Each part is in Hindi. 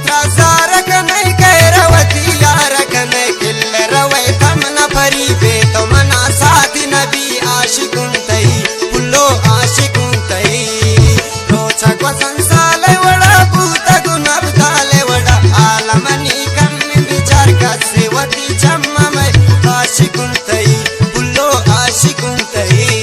त्रासारक नहीं कैरवती यारक नहीं किल्ल रवै तमना फरी बे तो मना साथी नबी आशिकुन तई पुल्लो आशिकुन तई रोचक वसंसाले वड़ा भूत गुनब दाले वड़ा आलमनी कम विचार का सेवती चम्मा में आशिकुन तई पुल्लो आशिकुन तई।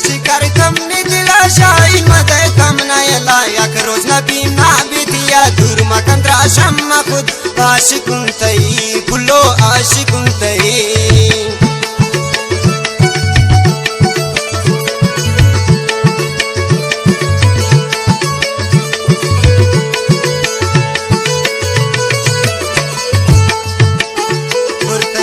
शिकार कमनी दिला शाही मदे कमना लायक रोज नबी ना बिदिया दूर मकंद्रा शम्मा खुद आशिकुन तई फुल्लो आशिकुन तई।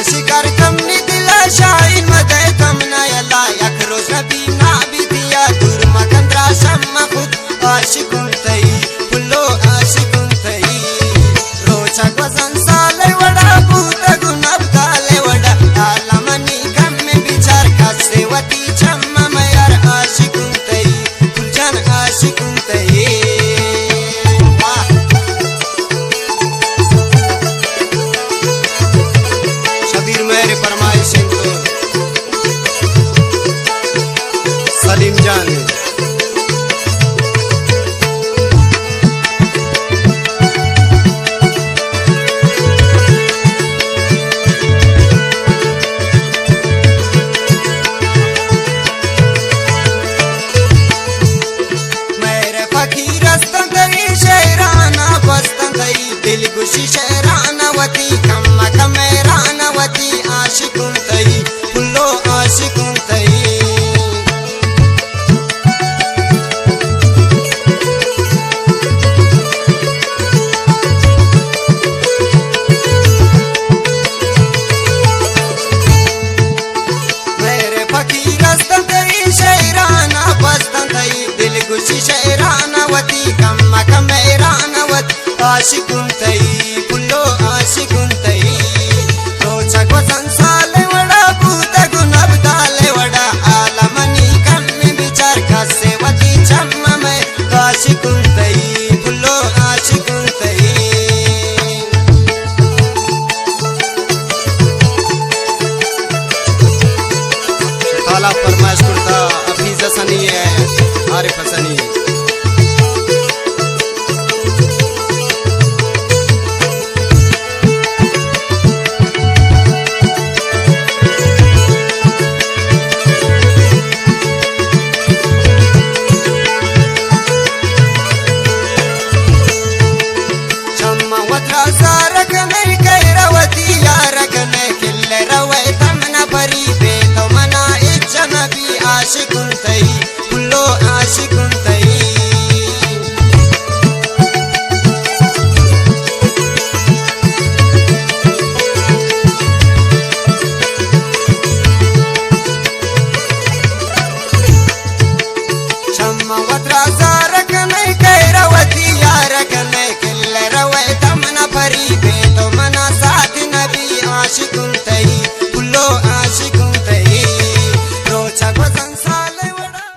शिकार कमनी दिला शाही मदे कमना लायक रोज नबी ना बिदिया दूर मकंद्रा शम्मा खुद आशिकुन तई फुल्लो आशिकुन तई। रोचक वसंसाले वड़ा भूत गुनब दाले वड़ा आलमनी कम में विचार का सेवती चम्मा मयार आशिकुन तई फुलजन आशिकुन तई। शबीर मेरे फरमाइश सलीम जान मेरे फकीरस्तन तई शेराना बस्तन तई दिल गुशी शेरानवती कम्मा कमेरानवती आशिकुन तई फुल्लो आशिकुन तई। फकीरस्तन तई शेराना बस्तन तई दिल गुशी शेरानवती कम्मा कमेरानवत आशिकुन तई फुल्लो आशिकुन तई। रोचक वसंसाले वड़ा भूत गुनब दाले वड़ा आलमनी कम विचार का सेवती चम्मा में आशिकुन तई